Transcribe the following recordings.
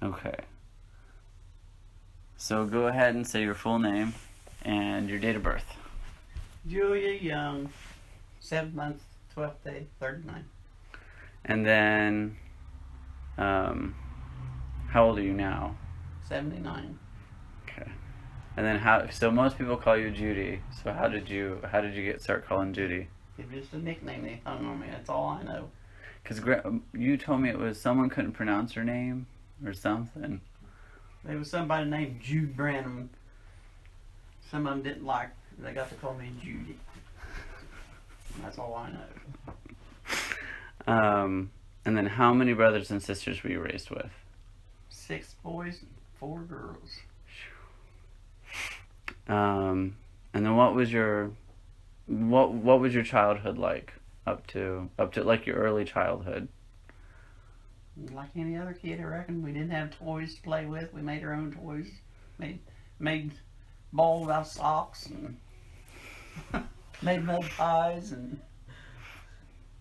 Okay. So go ahead and say your full name and your date of birth. Julia Young, 7th month, 12th day, 39. And then, how old are you now? 79. Okay. And then so most people call you Judy. So how did you start calling Judy? It's just a nickname they hung on me. That's all I know. Because you told me it was someone couldn't pronounce her name or something. There was somebody named Jude Branham. Some of them didn't like. They got to call me Judy. That's all I know. And then how many brothers and sisters were you raised with? 6 boys and 4 girls. And then what was your childhood like up to like your early childhood? Like any other kid, I reckon. We didn't have toys to play with. We made our own toys. Made balls out of socks and made mud pies and.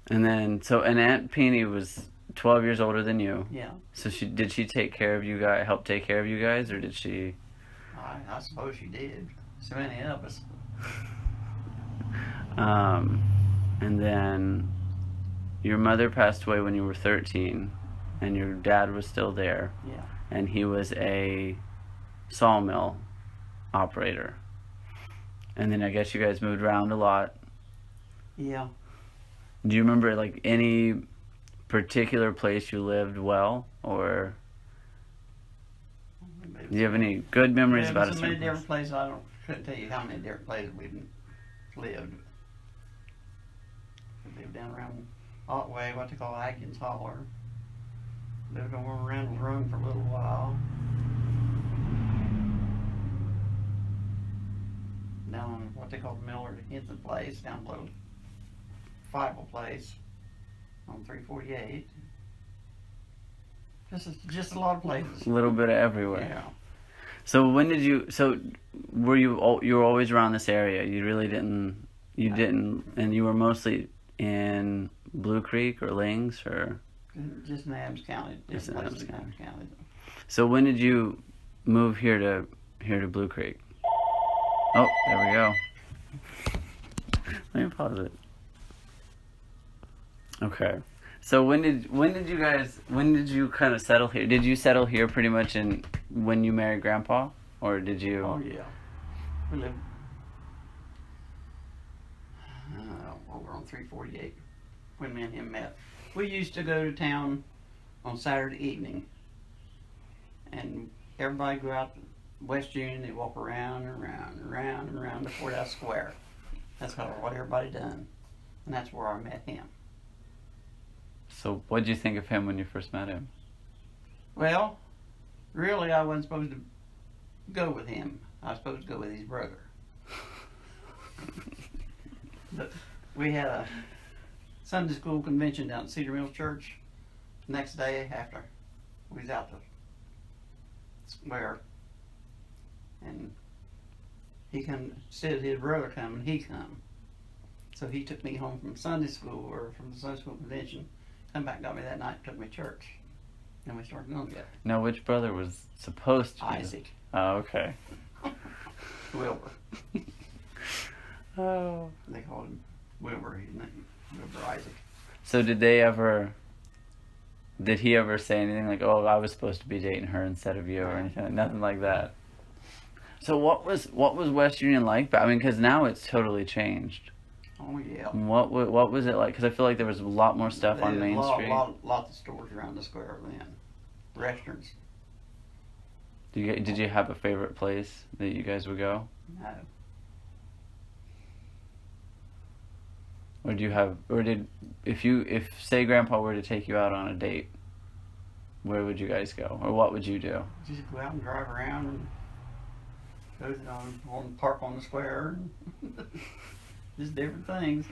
And then and Aunt Peony was 12 years older than you. Yeah. So did she take care of you guys? Help take care of you guys, or did she? I suppose she did. So many of us. And then your mother passed away when you were 13, and your dad was still there. Yeah. And he was a sawmill operator. And then I guess you guys moved around a lot. Yeah. Do you remember like any particular place you lived well, or do you have any good memories about it? So many different places. I couldn't tell you how many different places we've lived. We lived down around Otway, what they call Atkins Holler. Lived over around Run for a little while. Down on what they call the Miller Henson Place, down below Fivel Place on 348. Just a lot of places. A little bit of everywhere. Yeah. So when did you? So were you were always around this area? You really didn't. You didn't, and you were mostly in Blue Creek or Lings or. Just in Adams County. Just in Adams County. So when did you move here to Blue Creek? Oh, there we go. Let me pause it. Okay. So when did you kind of settle here? Did you settle here pretty much when you married Grandpa, or did you? Oh yeah, we lived over on 348 when me and him met. We used to go to town on Saturday evening, and everybody go out to West Union. They walk around and around and around and around the courthouse square. That's what everybody done, and that's where I met him. So what did you think of him when you first met him? Well, really, I wasn't supposed to go with him. I was supposed to go with his brother. But we had a Sunday school convention down at Cedar Mills Church. The next day after, we was out the square, and he said his brother come, and he come. So he took me home from Sunday school, or from the Sunday school convention. Come back, got me that night, took me to church. And we started going together. Now, which brother was supposed to be? Isaac. Oh, okay. Wilbur. Oh. They called him Wilbur. His name, Wilbur Isaac. So did he ever say anything like, "Oh, I was supposed to be dating her instead of you," or anything? Nothing like that. So what was West Union like? I mean, because now it's totally changed. Oh yeah. What was it like? Because I feel like there was a lot more stuff on Main Street. Lots of stores around the square then. Restaurants. Did you have a favorite place that you guys would go? No. Or if say Grandpa were to take you out on a date, where would you guys go, or what would you do? Just go out and drive around and go on park on the square. And just different things.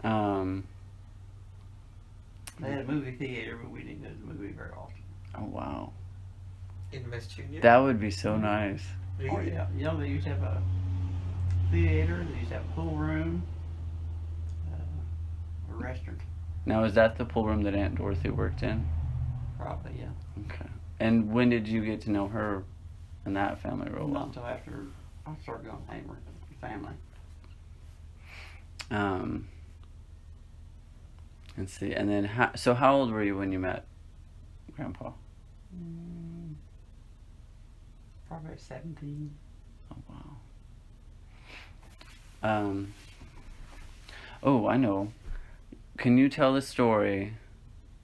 They had a movie theater, but we didn't go to the movie very often. Oh wow. In West Union? That would be so nice. Really? Oh yeah. You know, they used to have a theater. They used to have a pool room. A restaurant. Now, is that the pool room that Aunt Dorothy worked in? Probably, yeah. Okay. And when did you get to know her and that family real Not well? until after I started going to Hamer family. Let's see. And then, how old were you when you met Grandpa? Probably 17. Oh, wow. Oh, I know. Can you tell the story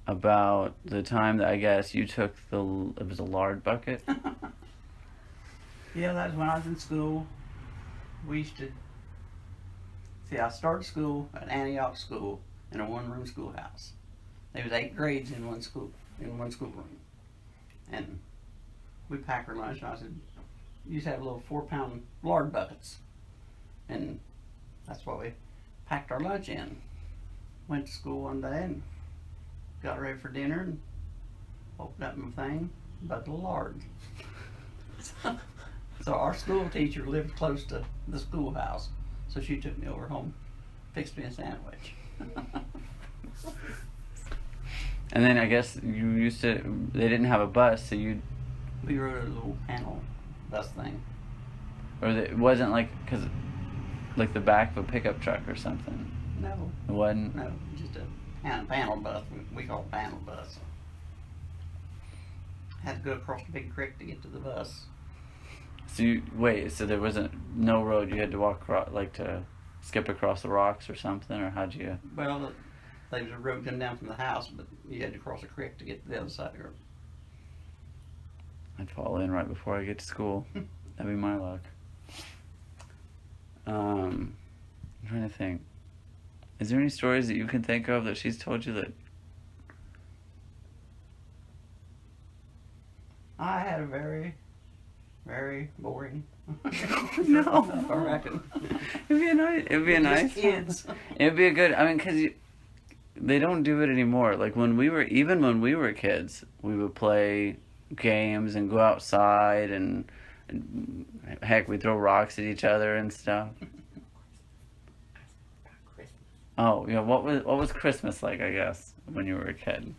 about the time that I guess you took it was a lard bucket? Yeah, that was when I was in school. We used to, see, I started school at Antioch School in a one-room schoolhouse. There was 8 grades in one schoolroom. And we packed our lunch, and I said, you used to have little 4-pound lard buckets. And that's what we packed our lunch in. Went to school one day and got ready for dinner and opened up my thing, bucket of lard. So our school teacher lived close to the schoolhouse, so she took me over home, fixed me a sandwich. And then I guess they didn't have a bus, so We rode a little panel bus thing. it wasn't like the back of a pickup truck or something. No, It wasn't. no, just a panel bus. We call it panel bus. Had to go across the big creek to get to the bus. So there wasn't no road. You had to walk across, like to skip across the rocks or something, or how'd you? Well, there was a road coming down from the house, but you had to cross a creek to get to the other side of it. I'd fall in right before I get to school. That'd be my luck. I'm trying to think. Is there any stories that you can think of that she's told you that? I had a very, very boring. No. I reckon. It'd be a nice. It'd be a Just nice. kids. It'd be a good. I mean, they don't do it anymore. Like when we were kids, we would play games and go outside and heck, we throw rocks at each other and stuff. Oh yeah, what was Christmas like? I guess when you were a kid.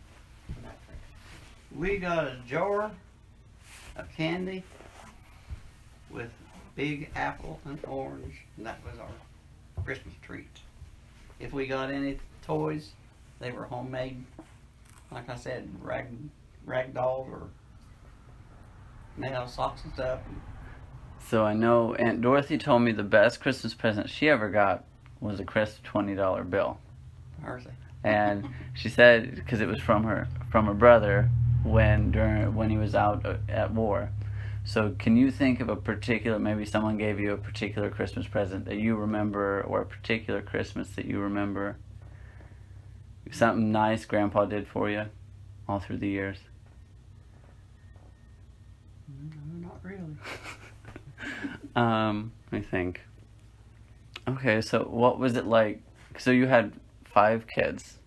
We got a jar of candy with big apple and orange, and that was our Christmas treat. If we got any toys, they were homemade. Like I said, rag dolls or nail socks and stuff. So I know Aunt Dorothy told me the best Christmas present she ever got was a crisp $20 bill. Mercy. And she said because it was from her brother when he was out at war. So can you think of a particular, maybe someone gave you a particular Christmas present that you remember, or a particular Christmas that you remember? Something nice Grandpa did for you all through the years? No, not really. Let me think. Okay, so what was it like? So you had 5 kids.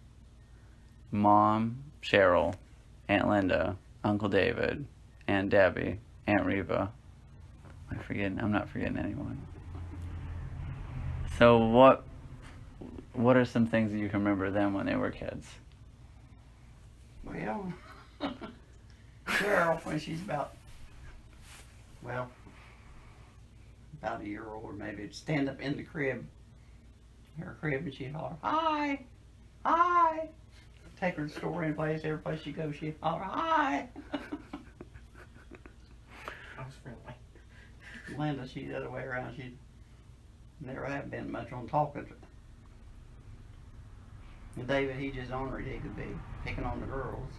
Mom, Cheryl, Aunt Linda, Uncle David, Aunt Debbie, Aunt Reva. I'm not forgetting anyone. So what are some things that you can remember them when they were kids? Well, Cheryl, when she's about a year old, or maybe, it'd stand up in the crib, her crib, and she'd holler, "Hi, hi." Take her to the store, any place, every place she goes, she'd holler, "Hi." I was friendly. Linda, she's the other way around. She never have been much on talking. And David, he just ornery. He could be picking on the girls.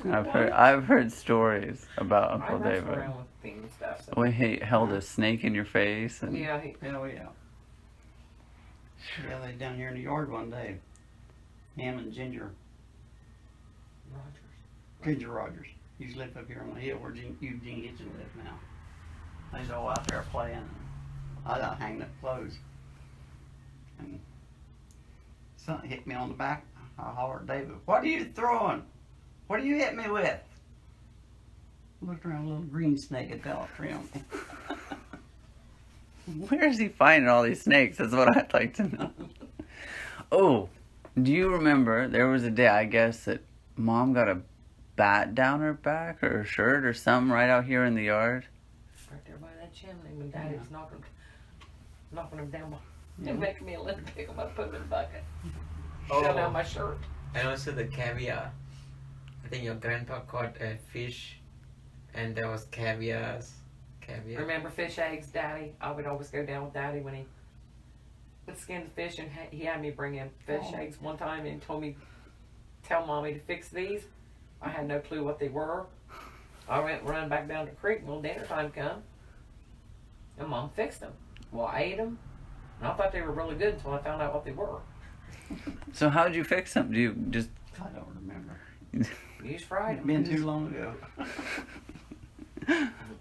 I've heard stories about Uncle I mess David. around with things stuff. So. When he held a snake in your face and Yeah, Hell yeah. Yeah, they down here in the yard one day. Him and Ginger Rogers. He's lived up here on the hill where Eugene Hitchen lives now. They's all out there playing. I got hanging up clothes. And something hit me on the back. I hollered, "David, what are you throwing? What are you hitting me with?" Looked around, a little green snake had fell off trim. where is he finding all these snakes? That's what I'd like to know. Oh, do you remember there was a day, I guess, that Mom got a bat down her back or her shirt or something right out here in the yard. Right there by that chimney when Daddy was knocking them down. Yeah. And making me a little pick them up, put them in the bucket. Oh. Down on my shirt. And also the caviar. I think your grandpa caught a fish, and there was caviar. Remember fish eggs, Daddy? I would always go down with Daddy when he would skin the fish, and he had me bring in fish eggs one time, and he told me, tell Mommy to fix these. I had no clue what they were. I went running back down the creek, well, dinner time come, and Mom fixed them. Well, I ate them, and I thought they were really good until I found out what they were. So how'd you fix them? Do you just... I don't remember. You just fried them. Been too long ago.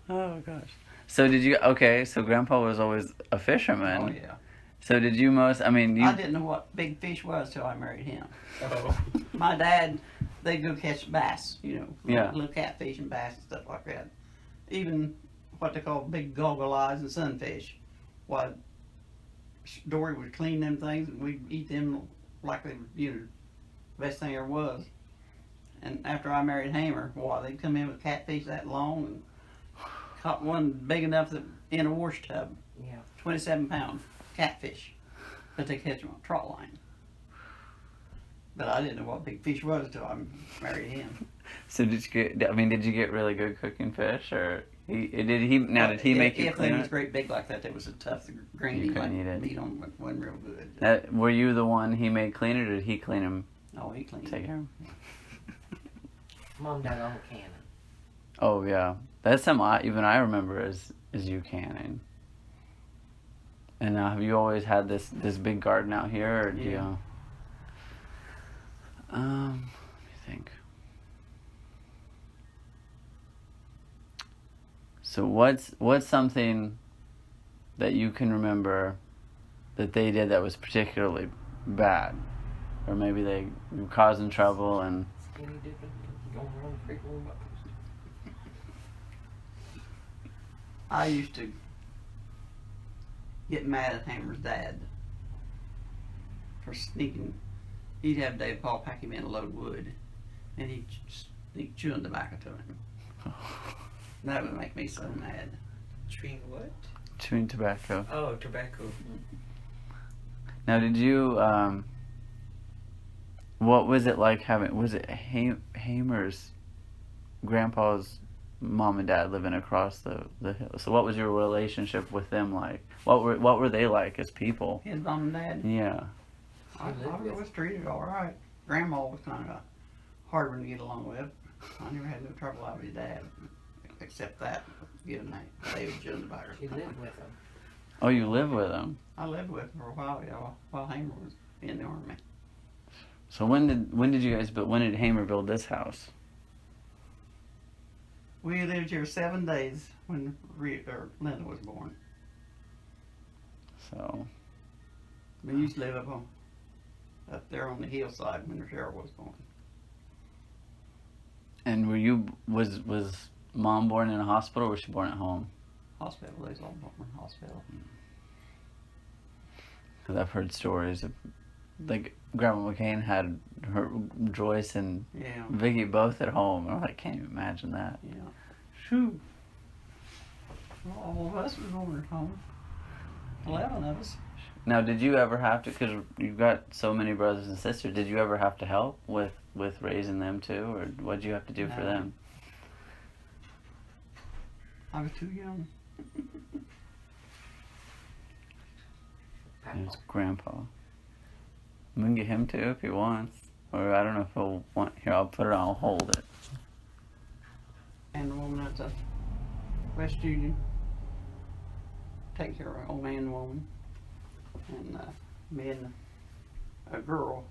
Oh gosh. So did you? Okay, so Grandpa was always a fisherman. Oh yeah. So did you most? I mean, you. I didn't know what big fish was till I married him. Oh. My dad, they'd go catch bass, Yeah. little catfish and bass and stuff like that. Even what they call big goggle eyes and sunfish. What Dory would clean them things and we'd eat them like they were, best thing there was. And after I married Hamer, they'd come in with catfish that long and caught one big enough that in a wash tub. Yeah. 27-pound catfish. But they catch them on a trot line. But I didn't know what big fish was until I married him. So did you get really good cooking fish, or did he make you if clean they was it? great big like that, there was a tough grainy You couldn't like eat it. meat on it wasn't real good. Were you the one he made clean it, or did he clean him? Oh, he cleaned Take it. care of him? Mom done all canning. Oh yeah, that's something even I remember is you canning. And now, have you always had this big garden out here, or do Yeah. you? Let me think. So what's something that you can remember that they did that was particularly bad, or maybe they were causing trouble and. Skinny dipping, going around the creek room up. I used to get mad at Hammer's dad for sneaking. He'd have Dave Paul pack him in a load of wood, and he'd sneak chewing tobacco to him. That would make me so mad. Chewing what? Chewing tobacco. Oh, tobacco. Now, did you, what was it like was it Hamer's grandpa's mom and dad living across the hill? So what was your relationship with them like? What were they like as people? His mom and dad. Yeah. I was treated all right. Grandma was kind of a hard one to get along with. I never had no trouble out with his dad, except that getting that David chewing tobacco. She lived with him. Oh, you live with them. I lived with him for a while, while Hamer was in the army. So when did you guys when did Hamer build this house? We lived here 7 days when Linda was born. So. We used to live up there on the hillside when Cheryl was born. And was Mom born in a hospital, or was she born at home? Hospital, they was all born in hospital. Because I've heard stories of, like, Grandma McCain had her Joyce and Yeah. Vicky both at home. And I can't even imagine that. Yeah. Shoo. Well, all of us was born at home. 11 of us. Now, did you ever have to, because you've got so many brothers and sisters, did you ever have to help with raising them too, or what did you have to do for No. them? I was too young. It was Grandpa. We can get him too if he wants. Or I don't know if he'll want. Here, I'll put it on. I'll hold it. And the woman at the West Union take care of an old man and woman. And me and a girl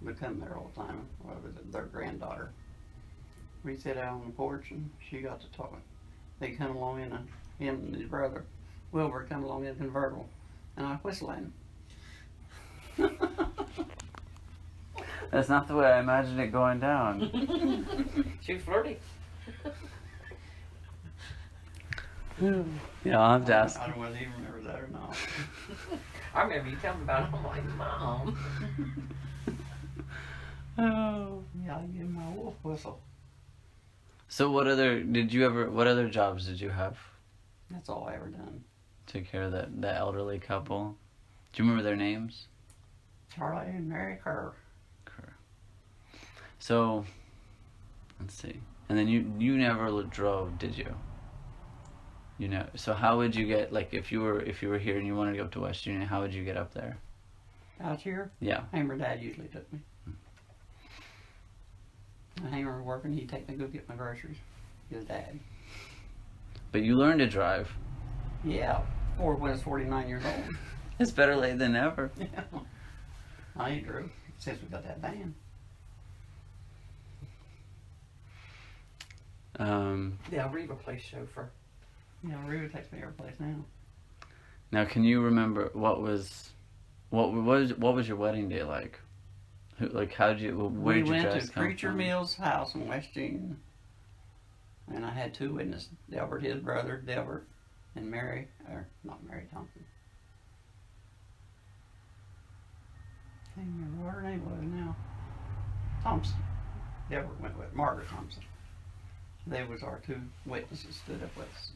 would come there all the time. What was it? Their granddaughter. We sat out on the porch and she got to talking. They come along in him and his brother Wilbur come along in a convertible, and I whistling. That's not the way I imagined it going down. She was flirty. Yeah, I'll have to ask. I don't know whether he remembers that or not. I remember you telling me about it. I'm like, Mom. Oh. Yeah, I give him my wolf whistle. So what other jobs did you have? That's all I ever done. Took care of that elderly couple. Do you remember their names? Charlie and Mary Kerr. So, let's see. And then you never drove, did you? You know. So how would you get, like, if you were here and you wanted to go up to West Union, how would you get up there? Out here? Yeah. Hammer Dad usually took me. When Hammer was working, he'd take me to go get my groceries. His dad. But you learned to drive. Yeah, or when I was 49 years old. It's better late than never. Yeah. I ain't drove since we got that van. Yeah, Reva plays chauffeur. Yeah, Reba takes me every place now. Now, can you remember what was your wedding day like? How did you? Where did you We went guys to come Preacher from? Mill's house in West Union, and I had two witnesses: Delbert, his brother, Delbert, and Mary, or not Mary Thompson. Can't remember what her name was now. Thompson. Delbert went with Margaret Thompson. They was our two witnesses stood up with us.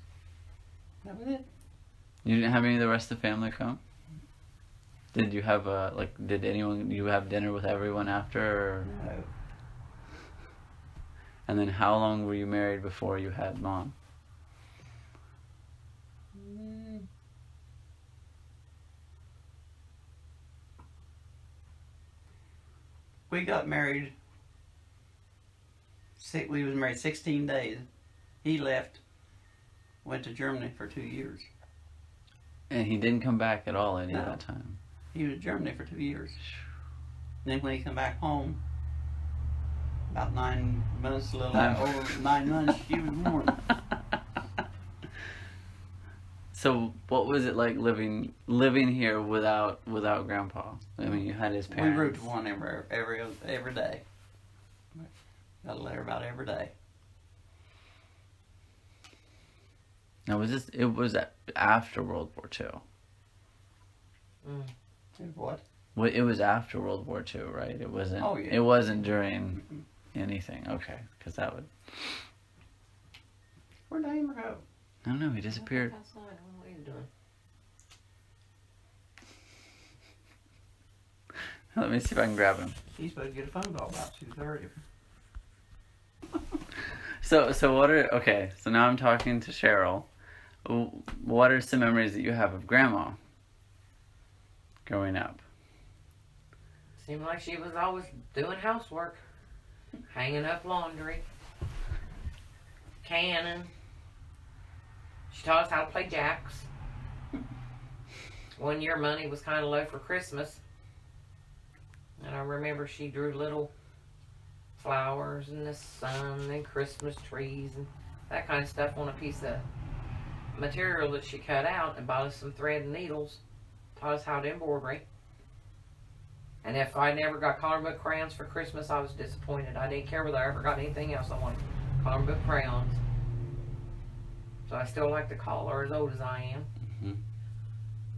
That was it. You didn't have any of the rest of the family come? Did you have did you have dinner with everyone after? Or? No. And then how long were you married before you had Mom? We got married. We was married 16 days. He left, went to Germany for 2 years. And he didn't come back at all any of No. that time. He was in Germany for 2 years. And then when he come back home, about 9 months, a little over 9 months, she was born. So what was it like living here without Grandpa? I mean, you had his We parents. root one every day. Got a letter about every day. Now it was after World War II. What? Well, it was after World War II, right? It wasn't. Oh, yeah. It wasn't during anything. Okay, because that would. Where'd Damer go? I don't know. He disappeared. Outside, I don't know what he's doing. Let me see if I can grab him. He's supposed to get a phone call about 2:30. So what are okay? So now I'm talking to Cheryl. What are some memories that you have of Grandma growing up? Seemed like she was always doing housework, hanging up laundry, canning. She taught us how to play jacks. One year money was kind of low for Christmas. And I remember she drew little flowers and the sun and Christmas trees and that kind of stuff on a piece of material that she cut out and bought us some thread and needles. Taught us how to embroidery. And if I never got coloring book crayons for Christmas, I was disappointed. I didn't care whether I ever got anything else. I wanted coloring book crayons. So I still like to call her as old as I am. Mm-hmm.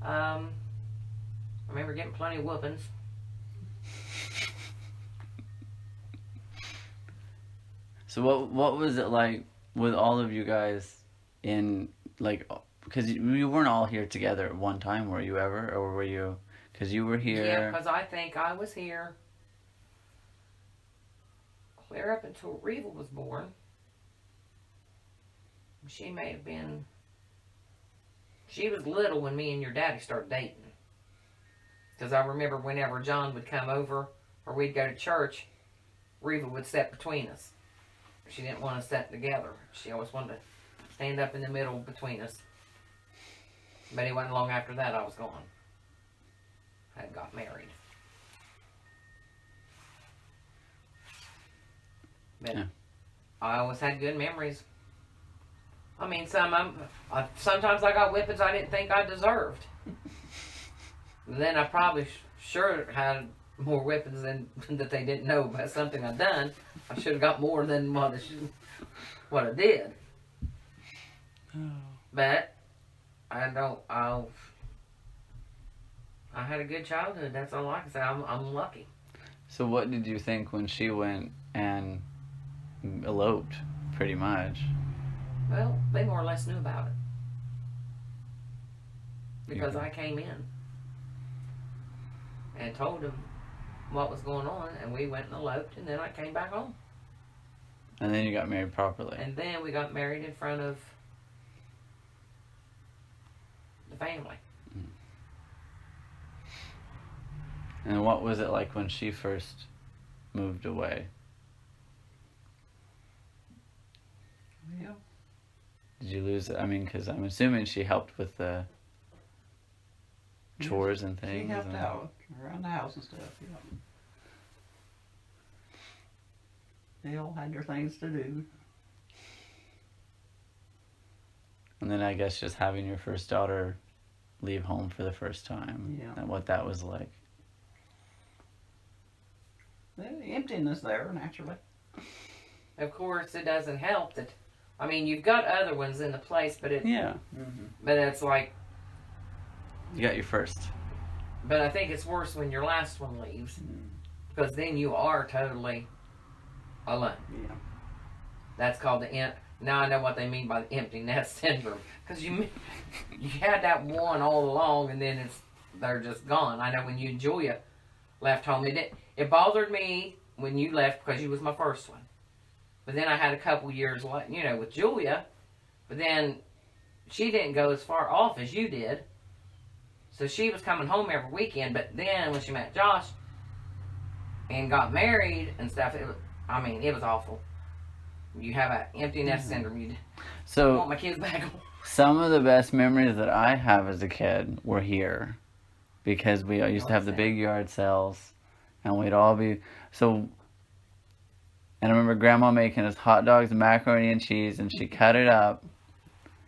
I remember getting plenty of whoopings. So what was it like with all of you guys in because you weren't all here together at one time, were you ever, or were you? Because you were here. Yeah, because I think I was here clear up until Reva was born. She may have been. She was little when me and your daddy started dating. Because I remember whenever John would come over or we'd go to church, Reva would sit between us. She didn't want to sit together. She always wanted to stand up in the middle between us. But it wasn't long after that I was gone. I had got married. But Yeah. I always had good memories. I mean, sometimes I got whippings I didn't think I deserved. Then I probably sure had more whippings than that they didn't know about something I'd done. I should have got more than what I did. But I had a good childhood. That's all I can say. I'm lucky. So what did you think when she went and eloped, pretty much? Well, they more or less knew about it. Because Yeah. I came in and told them what was going on, and we went and eloped, and then I came back home. And then you got married properly. And then we got married in front of the family. And what was it like when she first moved away? Yeah. Did you lose it? I mean, because I'm assuming she helped with the chores and She things. helped and- out around the house and stuff, yeah. They all had their things to do. And then I guess just having your first daughter leave home for the first time. Yeah. And what that was like. The emptiness there, naturally. Of course, it doesn't help that. I mean, you've got other ones in the place, but Yeah. but it's like. You got your first. But I think it's worse when your last one leaves, because then you are totally alone. Yeah. That's called the now I know what they mean by the empty nest syndrome, because you had that one all along, and then they're just gone. I know when you and Julia left home, it bothered me when you left because you was my first one. But then I had a couple years with Julia, but then she didn't go as far off as you did. So she was coming home every weekend, but then when she met Josh and got married and stuff, it was awful. You have an empty nest syndrome. I So want my kids back home. some of the best memories that I have as a kid were here, because we used to have the big yard sales, and we'd all be so. And I remember Grandma making us hot dogs and macaroni and cheese, and she cut it up,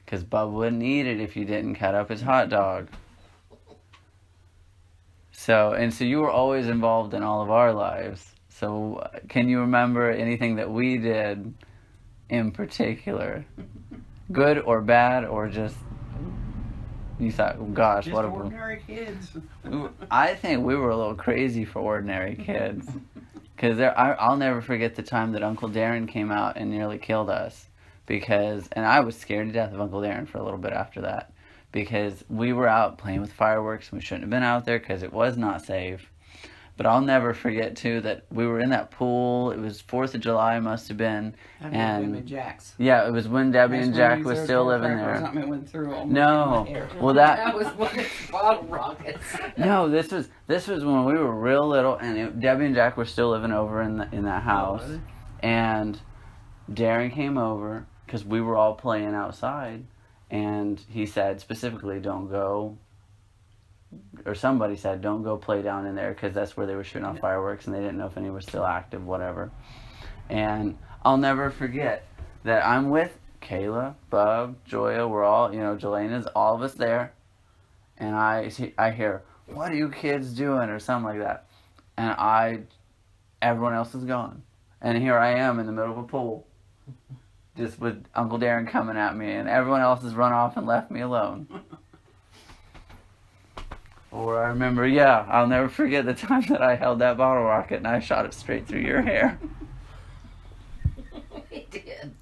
because Bub wouldn't eat it if you didn't cut up his hot dog. So you were always involved in all of our lives. So can you remember anything that we did in particular? Good or bad, or just you thought, oh, gosh, Just what ordinary kids. I think we were a little crazy for ordinary kids. Because I'll never forget the time that Uncle Darren came out and nearly killed us. And I was scared to death of Uncle Darren for a little bit after that. Because we were out playing with fireworks, and we shouldn't have been out there because it was not safe. But I'll never forget, too, that we were in that pool. It was 4th of July, must have been. And Jack's. Yeah, it was when Debbie and Jack were still living there. Something went through almost No. in my hair. Well, That was one of the bottle rockets. No, this was when we were real little, and Debbie and Jack were still living over in that house. really? And Darren came over because we were all playing outside, and he said specifically, "Don't go." Or somebody said, "Don't go play down in there," because that's where they were shooting off fireworks, and they didn't know if any were still active, whatever. And I'll never forget that I'm with Kayla, Bub, Joya. We're all, Jelena's, all of us there. And I hear, "What are you kids doing?" or something like that. And everyone else is gone. And here I am in the middle of a pool, just with Uncle Darren coming at me, and everyone else has run off and left me alone. Or I remember, I'll never forget the time that I held that bottle rocket and I shot it straight through your hair. He did.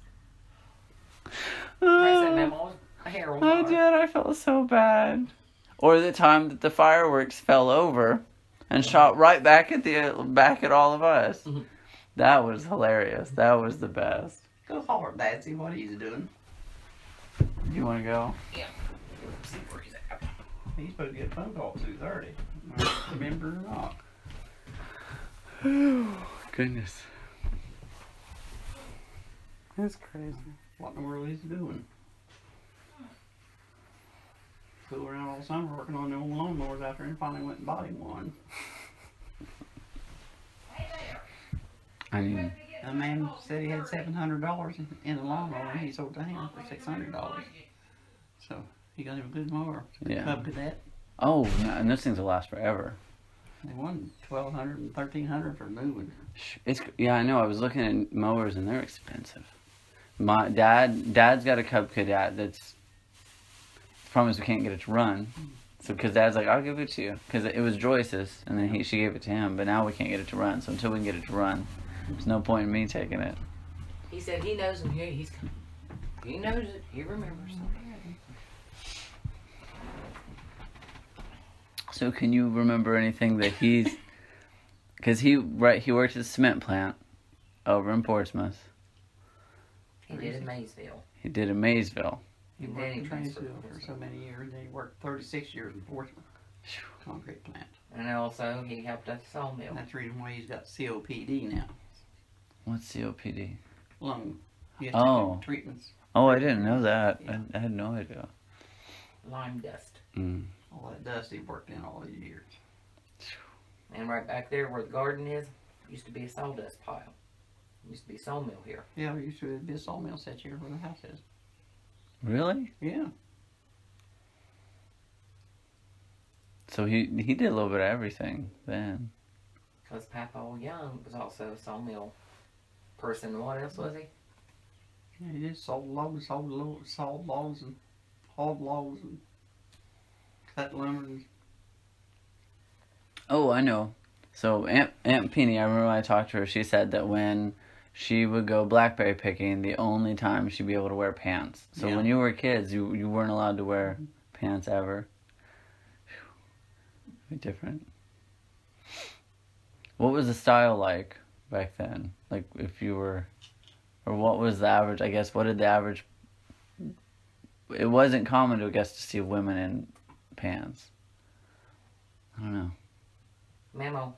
I said, "Man, my hair on I fire." did. I felt so bad. Or the time that the fireworks fell over and shot right back at all of us. Mhm. That was hilarious. That was the best. Go holler, Dad, see what he's doing. You want to go? Yeah. See where he's at. He's supposed to get a phone call at 2:30. Remember or not? Goodness. That's crazy. What in the world he's doing? Fooled around all summer working on the old lawnmowers out there and finally went and bought him one. I mean, The man said he had $700 in the lawnmower and he sold it to him for $600. So he got him a good mower. Yeah. Cub Cadet. oh, no, and those things will last forever. They won $1,200 and $1,300 for moving. I know. I was looking at mowers and they're expensive. My dad's got a Cub Cadet that's promised we can't get it to run, So, because Dad's like, I'll give it to you. Because it was Joyce's, and then she gave it to him, but now we can't get it to run. So until we can get it to run, there's no point in me taking it. He said he knows him. He knows it. He remembers. So can you remember anything that he's... Because he worked at the cement plant over in Portsmouth. He did in Maysville. He did in Maysville. He And worked then in he transferred Tranesville to for so many years. Then he worked 36 years in Portsmouth. Concrete plant. And also he helped at the sawmill. And that's the reason why he's got COPD now. What's COPD? Lung. He has Oh. to do treatments. Oh, I didn't know that. Yeah. I had no idea. Lime dust. Mm. All that dust he worked in all these years. And right back there where the garden is, used to be a sawdust pile. Used to be a sawmill here. Yeah, there used to be a sawmill set here where the house is. Really? Yeah. So he did a little bit of everything then. Because Papa Young was also a sawmill person. What else was he? Yeah, he did sawed logs and hauled logs and cut lumber and Oh, I know. So Aunt Penny, I remember when I talked to her, she said that when she would go blackberry picking, the only time she'd be able to wear pants. So Yeah. when you were kids, you weren't allowed to wear pants ever. Very different. What was the style like back then? Like if you were, or what was the average? I guess what did the average? It wasn't common to, I guess, to see women in pants. I don't know. Mamo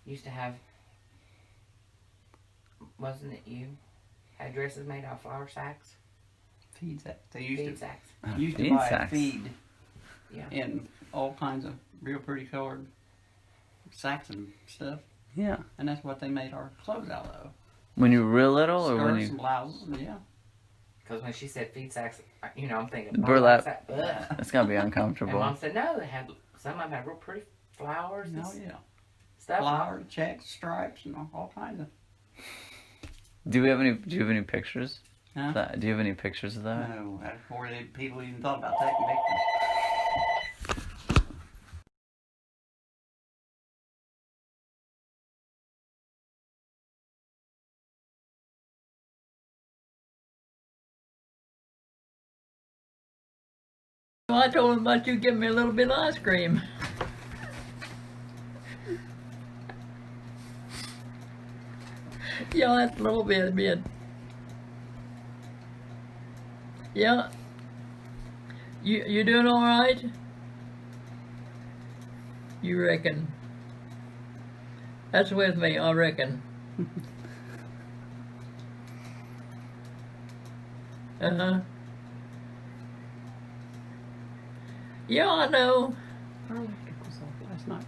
used to have, wasn't it you? Had dresses made out of flour sacks? feed sacks. They Feed used sacks. to Feed buy sacks. feed Yeah. in all kinds of real pretty colored sacks and stuff. Yeah. And that's what they made our clothes out of. When you were real little, or Skirts when and you? blouses, yeah. Because when she said feed sacks, I'm thinking Burlap. sack. Ugh. That's gotta be And uncomfortable. Mom said no. They had some of them had real pretty flowers and Oh yeah. stuff. Flowers, checks, stripes, and all kinds of. Do you have any pictures? Huh? Of that? Do you have any pictures of that? No, that's before people even thought about taking pictures. Well, I told him about you giving me a little bit of ice cream. Yeah, that's a little bit. Yeah. You doing all right? You reckon? That's with me, I reckon. Uh-huh. Yeah, I know. Our electric was off last night.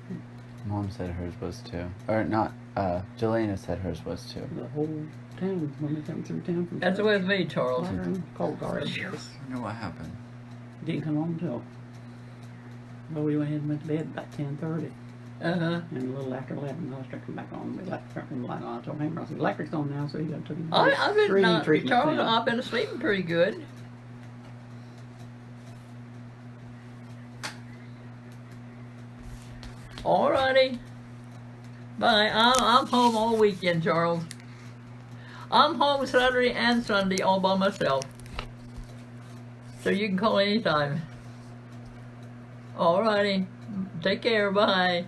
Mom said hers was too, or not? Jelena said hers was too. The whole town when they come through town from. That's church. with me, Charles. Water and cold guard. I wonder what happened. Didn't come home till. Well, we went ahead and went to bed about 10:30, Uh-huh. and a little after 11, the electric come back on. The electric come back on. I told him, I said, electric's on now, so he got took him. I've been screening not, treatment Charles, then. I've been sleeping pretty good. Alrighty. Bye. I'm home all weekend, Charles. I'm home Saturday and Sunday all by myself. So you can call anytime. Alrighty. Take care. Bye.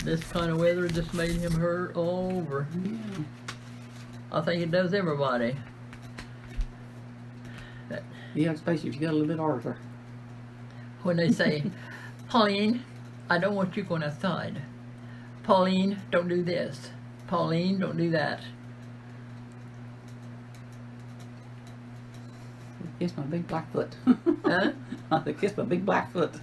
This kind of weather just made him hurt all over. Yeah. I think it does everybody. You have space if you got a little bit of Arthur. When they say, Pauline, I don't want you going outside. Pauline, don't do this. Pauline, don't do that. Kiss my big black foot. Huh? I said, kiss my big black foot.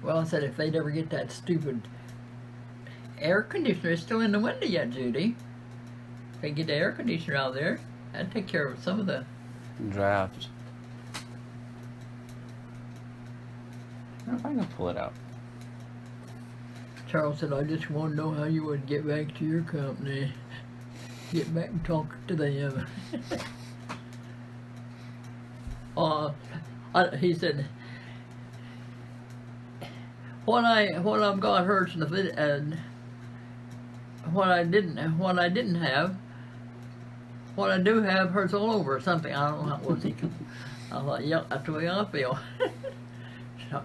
Well, I said if they'd ever get that stupid air conditioner, it's still in the window yet, Judy. If they get the air conditioner out there, that'd take care of some of the... Draft. I wonder if I can pull it out. Charles said, I just want to know how you would get back to your company. get back and talk to them. He said, what I've got hurts in the fit, and what I didn't have, what I do have hurts all over, or something. I don't know how it was. I thought, yep, that's the way I feel.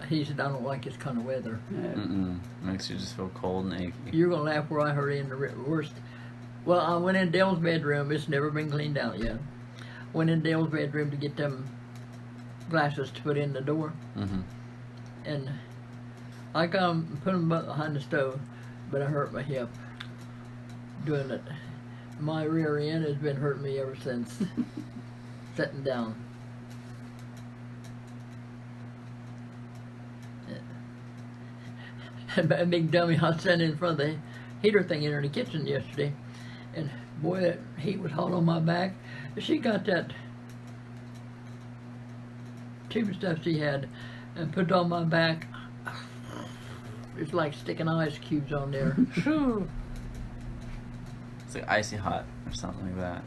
He said, I don't like this kind of weather. Makes you just feel cold and achy. You're gonna laugh where I heard in the worst. Well, I went in Dale's bedroom. It's never been cleaned out yet. Went in Dale's bedroom to get them glasses to put in the door, and I come and put them behind the stove, but I hurt my hip doing it. My rear end has been hurting me ever since. Sitting down. A big dummy, I was standing in front of the heater thing in the kitchen yesterday, and boy, that heat was hot on my back. She got that tube of stuff she had and put it on my back. It's like sticking ice cubes on there. It's like icy hot or something like that.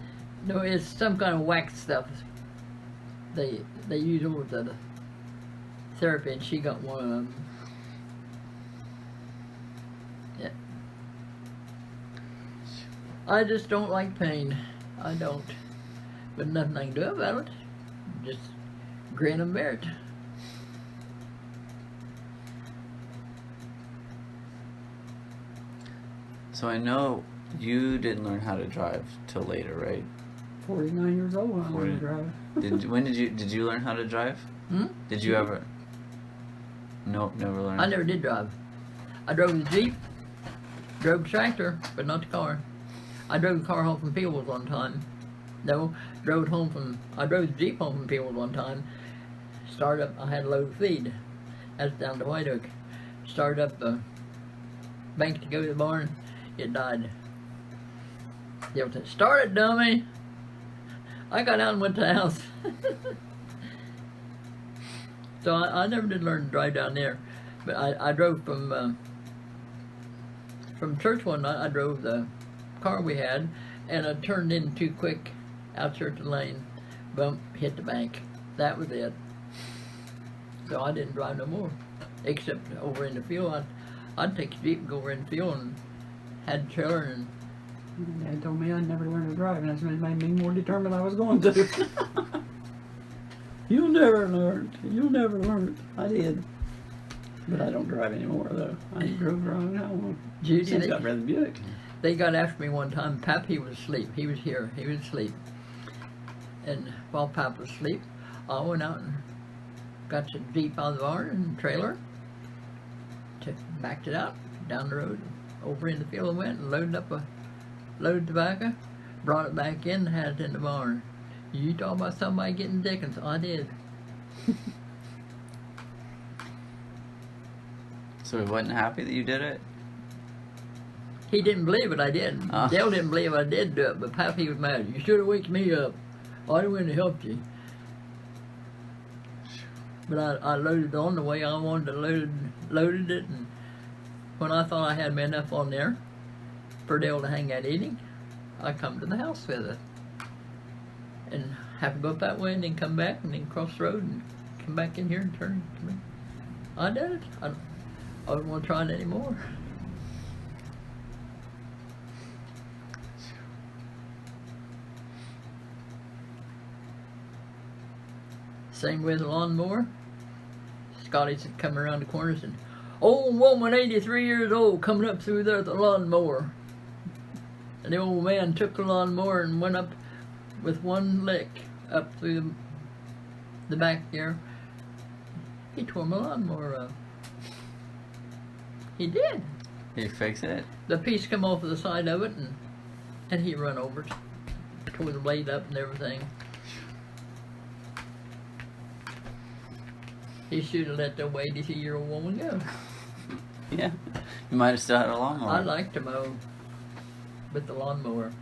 No, it's some kind of wax stuff they use over the therapy, and she got one of them. Yeah. I just don't like pain. I don't. But nothing I can do about it. Just grin and bear it. So I know you didn't learn how to drive till later, right? 49 years old when I learned to drive. Did you learn how to drive? Did you ever? Nope, never learned. I never did drive. I drove the Jeep, drove the tractor, but not the car. I drove the car home from Peebles one time. No, I drove the Jeep home from Peebles one time. Started up, I had a load of feed. That's down to White Oak. Started up the bank to go to the barn, it died. The other said, "Start it, dummy." I got out and went to the house. So I never did learn to drive down there. But I drove from church one night. I drove the car we had, and I turned in too quick out Church Lane. Bump, hit the bank. That was it. So I didn't drive no more, except over in the field. I'd take the Jeep and go over in the field and had the trailer and. Dad told me I'd never learn to drive, and that's what made me more determined I was going to. You'll never learn. I did. But I don't drive anymore, though. I drove around now. Judy, Since I got rid of the Buick. They got after me one time. Pappy was asleep. He was here. He was asleep. And while Pap was asleep, I went out and got the Jeep out of the barn and the trailer. Backed it out down the road, over in the field and went and loaded up a load of tobacco, brought it back in and had it in the barn. You talk about somebody getting dickens. I did. So he wasn't happy that you did it? He didn't believe it, I did. Oh. Dale didn't believe I did do it, but Pappy was mad. You should have waked me up. I wouldn't have helped you. But I loaded it on the way I wanted to loaded it, and when I thought I had me enough on there for Dale to hang that evening, I come to the house with it. And have to go up that way and then come back and then cross the road and come back in here and turn. I did it. I don't want to try it anymore. Same with the lawnmower. Scotty said, coming around the corner, said, "Old woman, 83 years old, coming up through there with the lawnmower." And the old man took the lawnmower and went up with one lick up through the back there. He tore my lawnmower up. He did. He fixed it? The piece come off of the side of it, and he run over it, tore the blade up and everything. He should have let the 83-year-old woman go. Yeah. You might have still had a lawnmower. I like to mow with the lawnmower,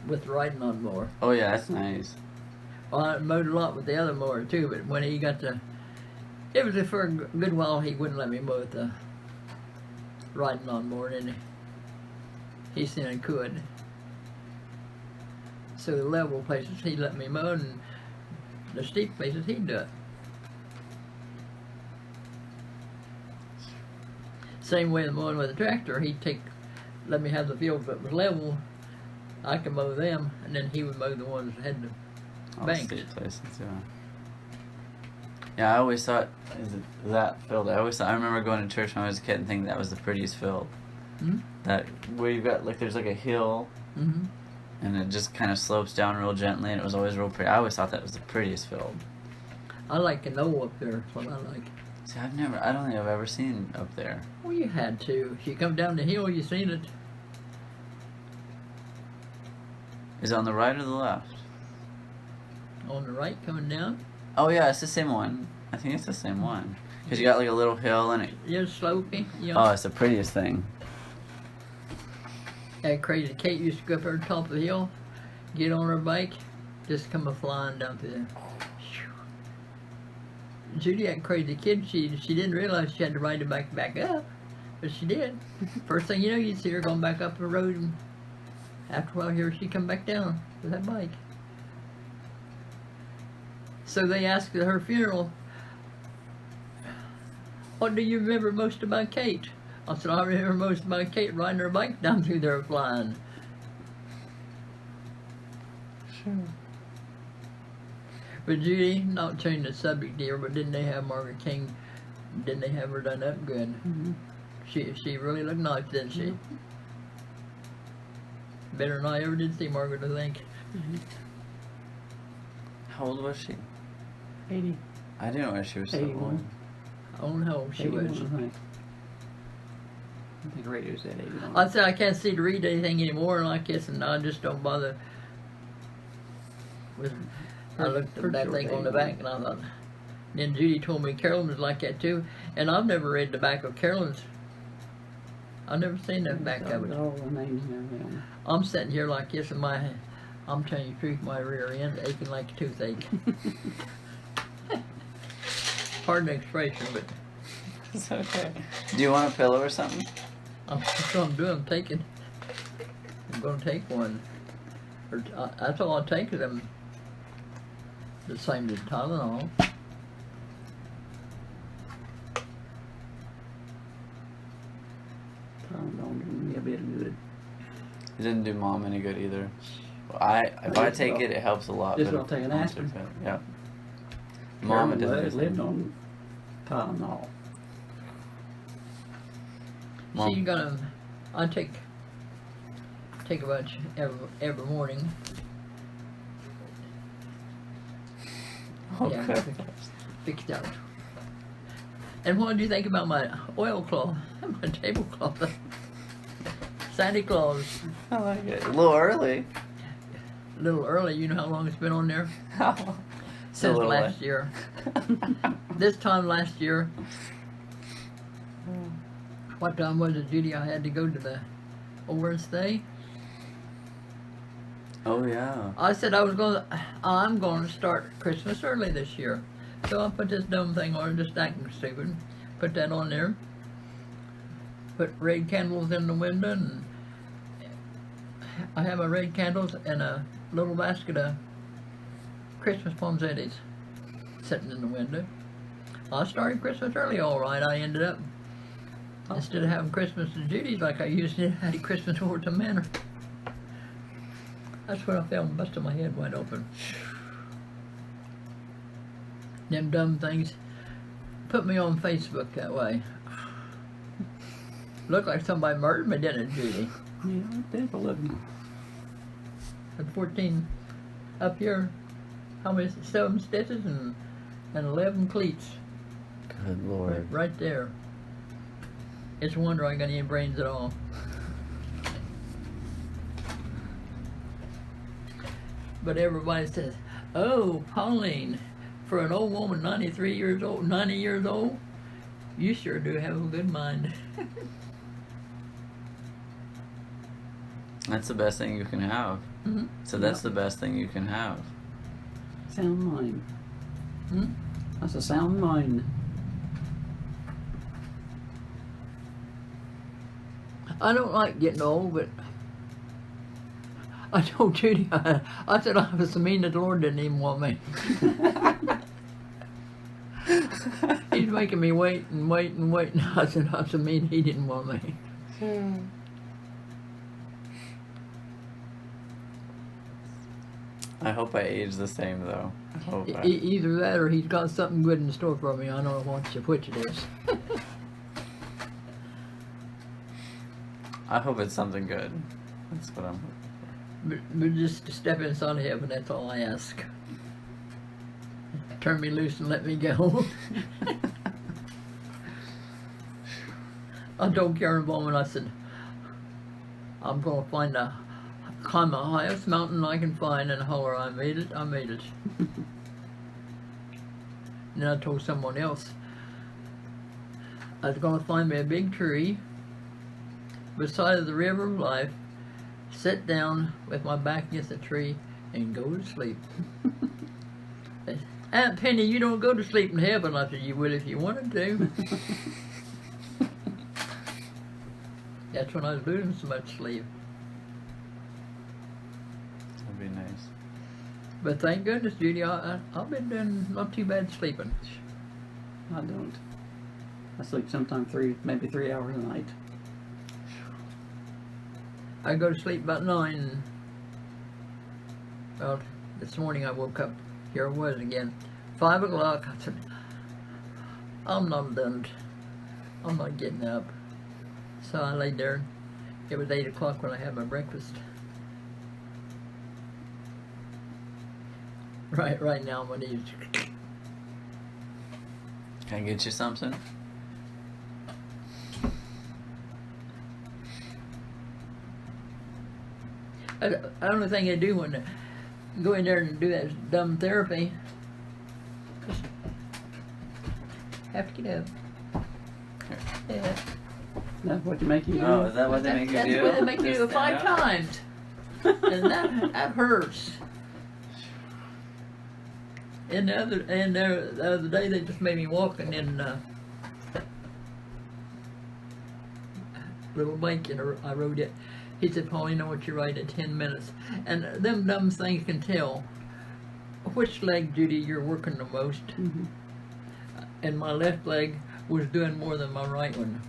with the riding lawnmower. Oh yeah, that's nice. Well, I mowed a lot with the other mower too, but when he got it was for a good while he wouldn't let me mow with the riding lawnmower, and he said I could. So the level places he let me mow, and the steep places he'd do it. Same way the mowing with the tractor, he'd let me have the fields that was level. I could mow them, and then he would mow the ones that had the All banks. steep places, yeah. Yeah, I always thought, is it that field? I remember going to church when I was a kid and thinking that was the prettiest field. Hmm? That where you've got there's like a hill, Mm-hmm. and it just kind of slopes down real gently, and it was always real pretty. I always thought that was the prettiest field. I like to know up there. That's what I like. See, I don't think I've ever seen up there. Well, you had to. If you come down the hill, you seen it. Is it on the right or the left? On the right coming down. Oh yeah, it's the same one. I think it's the same one. Cause you got like a little hill and it. You're slopey. You Oh, know. it's the prettiest thing. That crazy Kate used to go up there on top of the hill, get on her bike, just come a flying down through there. Judy, that crazy kid, she didn't realize she had to ride the bike back up, but she did. First thing you know, you'd see her going back up the road, and after a while, here she come back down with that bike. So they asked at her funeral, "What do you remember most about Kate?" I said, "I remember most about Kate riding her bike down through there flying." Sure. But Judy, not changing the subject here, but didn't they have Margaret King? Didn't they have her done up good? Mm-hmm. She really looked nice, didn't she? Better than I ever did see Margaret, I think. How old was she? 80. I didn't know she was so 81. old. I don't know how old she 81, was. I think radio said 81. I said I can't see to read anything anymore like this, and I just don't bother. I looked at that thing on the back, and I thought. Then Judy told me Carolyn was like that too, and I've never read the back of Carolyn's. I've never seen the back of it. All the names and everything. I'm sitting here like this, and I'm telling you the truth, my rear end's aching like a toothache. Pardon the expression, but It's okay. Do you want a pillow or something? that's what I'm doing. I'm going to take one. That's all I take is them. The same as Tylenol. Don't do me a bit of good. It didn't do Mom any good either. If I take it, it helps a lot. Just but don't take an Mom's aspirin. okay. Yeah. Mom, it doesn't. do lived anything. on Tylenol. Mom. She's gonna. I take a bunch every morning. Okay. Yeah. Fixed out. And what do you think about my oilcloth? My tablecloth? Santa Claus. I like it. A little early. A little early. You know how long it's been on there? Since little last year. This time last year. What time was it, Judy? I had to go to the over and stay. Oh yeah. I said I'm going to start Christmas early this year. So I put this dumb thing on, just acting stupid. Put that on there. Put red candles in the window, and I have my red candles and a little basket of Christmas poinsettias sitting in the window. I started Christmas early, all right. I ended up, instead of having Christmas at Judy's like I usually had Christmas over to Manor. That's when I fell and busted my head wide open. Them dumb things put me on Facebook that way. Looked like somebody murdered me, didn't it, Judy? Yeah, it did for a living. At 14 up here, how many? 7 stitches and 11 cleats. Good Lord. Right there. It's a wonder I got any brains at all. But everybody says, "Oh, Pauline, for an old woman, 93 years old, 90 years old, you sure do have a good mind." That's the best thing you can have. Mhm. So that's the best thing you can have. Sound mind. Hmm? That's a sound mind. I don't like getting old, but I told Judy, I said I was so mean that the Lord didn't even want me. He's making me wait and wait and wait. And I said I was so mean he didn't want me. I hope I age the same though. I hope Either that or he's got something good in store for me. I don't know which it is. I hope it's something good. That's what I'm hoping But just to step inside of heaven, that's all I ask. Turn me loose and let me go. I told Karen Bowman, I said, I'm going to climb the highest mountain I can find and holler, I made it, I made it. And then I told someone else, I was going to find me a big tree beside the river of life, sit down with my back against the tree, and go to sleep. Aunt Penny, you don't go to sleep in heaven. I said, you would if you wanted to. That's when I was losing so much sleep. that'd be nice. But thank goodness, Judy, I've been doing not too bad sleeping. I don't. I sleep sometime maybe 3 hours a night. I go to sleep about 9. Well, this morning I woke up. Here I was again. 5 o'clock. I said, I'm not done. I'm not getting up. So I laid there. It was 8 o'clock when I had my breakfast. Right now my knees. Can I get you something? The only thing I do when I go in there and do that dumb therapy, just have to get up. Yeah. That's what you make you do. Oh, is that what they make you That's do? what they make you do Just 5 stand up? times. And that hurts. And the other day they just made me walk and then little blanket I wrote it. He said, Paulina, what you write at 10 minutes. And them dumb things can tell which leg, Judy, you're working the most. Mm-hmm. And my left leg was doing more than my right one.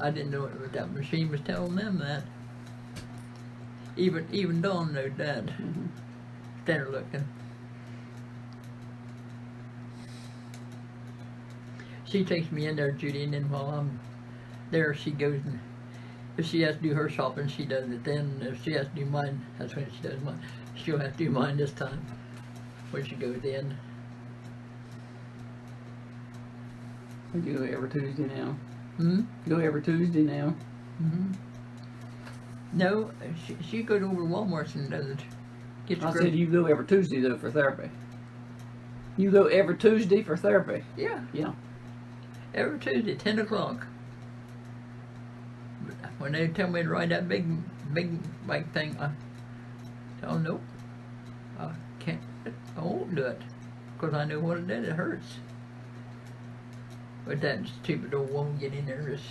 I didn't know it, but that machine was telling them that. Even Dawn knew that. Mm-hmm. Standing there looking. She takes me in there, Judy, and then while I'm there, she goes and if she has to do her shopping, she does it then. If she has to do mine, that's when she does mine. She'll have to do mine this time when she goes in. You go every Tuesday now. Hmm? Go every Tuesday now. Mm-hmm. No, she goes over to Walmart and does it. Gets I great. said you go every Tuesday though for therapy. You go every Tuesday for therapy. Yeah, Yeah. every Tuesday, 10 o'clock. But when they tell me to write that big bike thing, I tell them, nope, I can't, I won't do it. Because I know what it did, it hurts. But that stupid old woman get in there just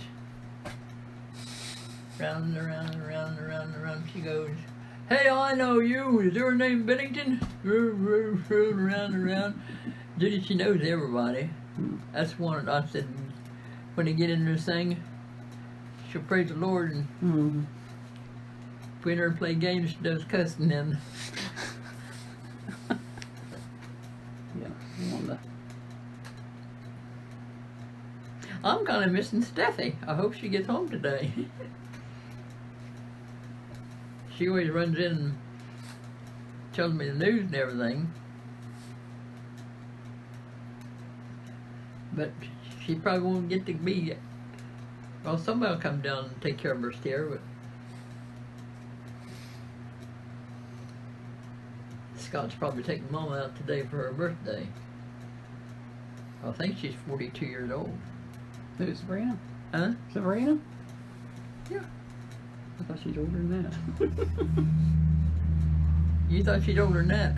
round and around and around and around and around. She goes, hey, I know you. Is your name Bennington? Around and around. Judy, she knows everybody. That's one I said, when they get in this thing, she'll praise the Lord and Mm-hmm. if we never play games, she does cussing then. Yeah. You want to. I'm kind of missing Steffi. I hope she gets home today. She always runs in and tells me the news and everything. But she probably won't get to be. Well, somebody will come down and take care of her still, but Scott's probably taking Mama out today for her birthday. I think she's 42 years old. Who's Sabrina? Huh? Sabrina? Yeah. I thought she's older than that. You thought she's older than that?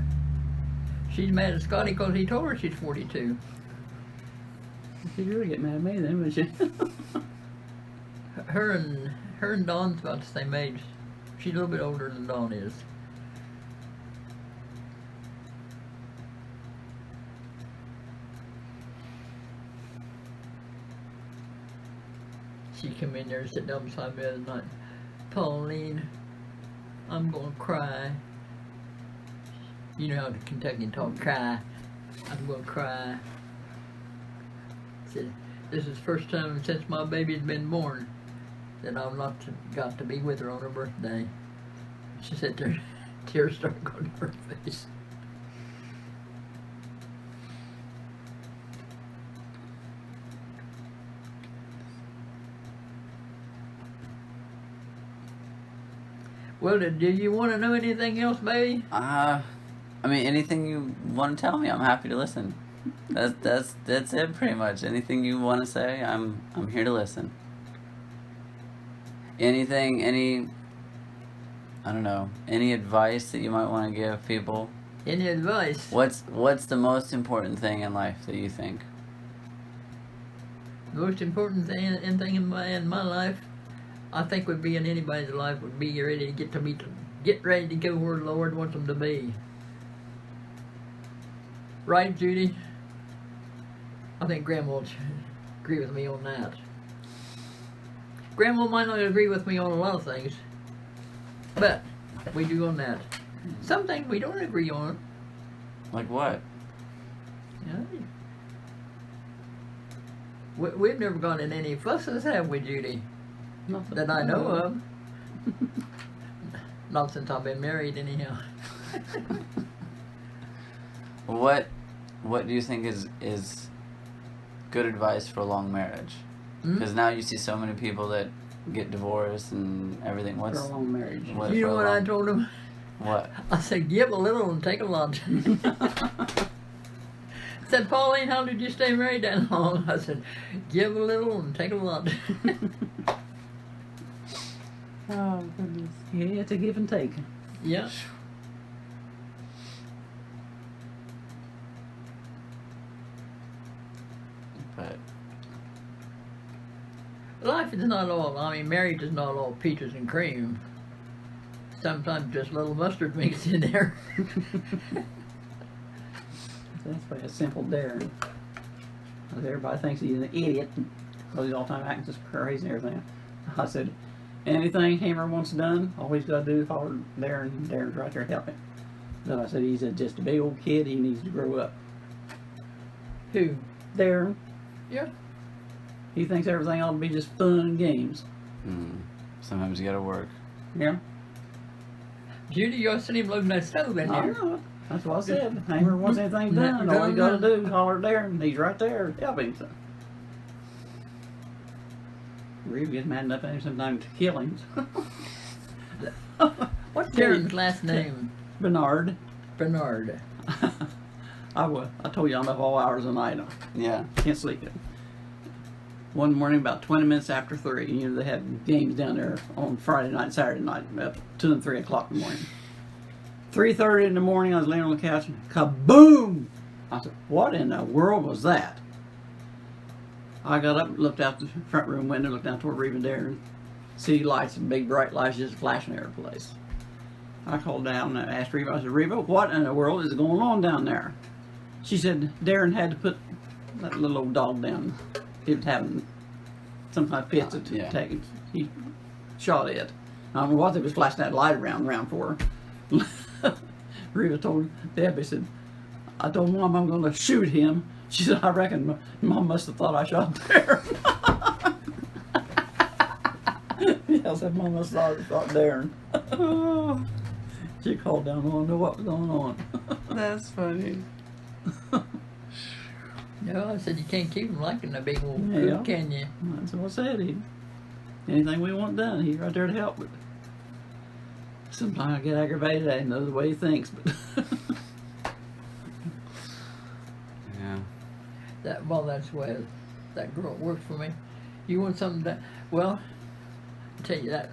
She's mad at Scotty because he told her she's 42. She'd really get mad at me then, would she? Her and Dawn's about the same age. She's a little bit older than Dawn is. She come in there and sit down beside me the other night. Pauline, I'm gonna cry. You know how the Kentuckian talk, cry. I'm gonna cry. Said, this is the first time since my baby's been born that I've not got to be with her on her birthday. She said there, tears started going to her face. Well, do you want to know anything else, baby? I mean, anything you want to tell me, I'm happy to listen. That's it, pretty much. Anything you want to say, I'm here to listen. Anything, I don't know, any advice that you might want to give people? Any advice? What's the most important thing in life that you think? The most important thing in my life, I think would be in anybody's life, would be ready to get ready to go where the Lord wants them to be. Right, Judy? I think Grandma will agree with me on that. Grandma might not agree with me on a lot of things, but we do on that. Some things we don't agree on. Like what? Yeah. We've never gone in any fusses, have we, Judy? Not That I know of. Not since I've been married, anyhow. What do you think is good advice for a long marriage? Because now you see so many people that get divorced and everything. For a long marriage. You know what I told him? What? I said, give a little and take a lot. Said, Pauline, how did you stay married that long? I said, give a little and take a lot. Oh, goodness. Yeah, it's a give and take. Yeah. But Life is not all, marriage is not all peaches and cream. Sometimes just a little mustard mixed in there. That's why it's simple Darren. Because everybody thinks he's an idiot because he's all the time acting just crazy and everything. I said, anything Hammer wants done, all he's got to do is holler Darren. Darren's right there helping. Then I said, he's just a big old kid. He needs to grow up. Who? Darren. Yeah. He thinks everything ought to be just fun and games. sometimes you gotta work. Yeah. Judy, you ought to see him loading that stove in I there. know it. That's what I said. Hammer wants anything done. All you gotta do is holler Darren. He's right there. Help him. So. Reeve gets mad enough at him sometimes to kill him. What's Darren's last name? Bernard. Bernard. I told you I'm up all hours of the night. Yeah. Can't sleep it. One morning, about 20 minutes after 3, you know, they had games down there on Friday night, Saturday night, about 2 and 3 o'clock in the morning. 3:30 in the morning, I was laying on the couch, and kaboom! I said, what in the world was that? I got up, looked out the front room window, looked down toward Reva and Darren, see lights, big bright lights just flashing every place. I called down and asked Reva, I said, Reva, what in the world is going on down there? She said, Darren had to put that little old dog down. He was having some kind of fits to take it. He shot it. I don't know what they was flashing that light around for. Reva told Debbie, said, I told Mom I'm going to shoot him. She said, I reckon Mom must have thought I shot Darren. Yeah, I said, Mom must have thought Darren. She called down, I don't know what was going on. That's funny. No, I said you can't keep him liking a big old Yeah. cook, can you? That's what I said. Anything we want done, he's right there to help with. Sometimes I get aggravated at him, knows the way he thinks, but Yeah. That's the way that girl works for me. You want something that, well, I'll tell you that.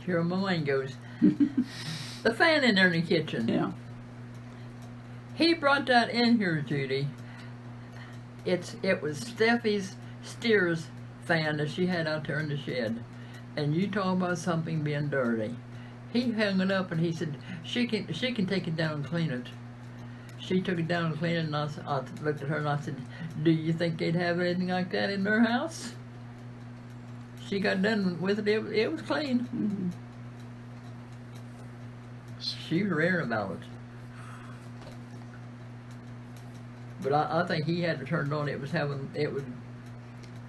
Here my mind goes. The fan in there in the kitchen. yeah. He brought that in here, Judy. It was Steffi's steers fan that she had out there in the shed. And you talk about something being dirty. He hung it up and he said, she can take it down and clean it. She took it down and cleaned it, and I looked at her and I said, do you think they'd have anything like that in their house? She got done with it, it was clean. Mm-hmm. She was rare about it. But I think he had to turn it on. It was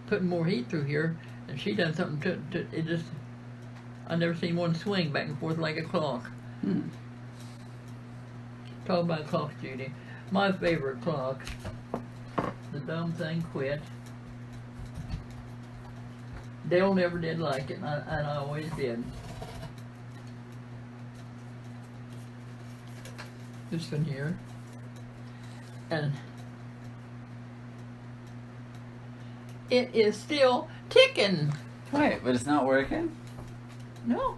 putting more heat through here, and she done something to it. Just I never seen one swing back and forth like a clock. Mm. Talk about clocks, Judy. My favorite clock. The dumb thing quit. Dale never did like it, and I always did. This one here. And it is still ticking. Wait, but it's not working? No.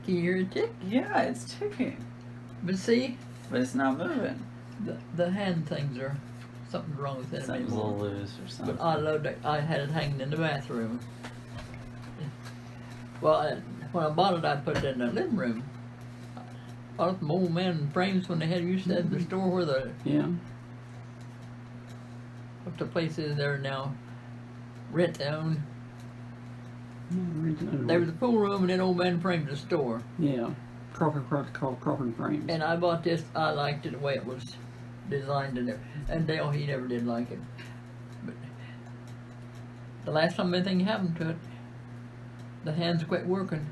Can you hear it tick? Yeah, it's ticking. But see, But it's not moving. the hand things are something's wrong with it. Something's a little loose or something. But I loved it. I had it hanging in the bathroom. Well, when I bought it, I put it in the living room. I bought them old man frames when they had used to have the store where the Yeah. what the place is there now, rent own. There was a pool room and then old man framed the store. Yeah. Crawford called Crawford frames. And I bought this. I liked it the way it was designed in there. And Dale, he never did like it. But the last time anything happened to it, the hands quit working,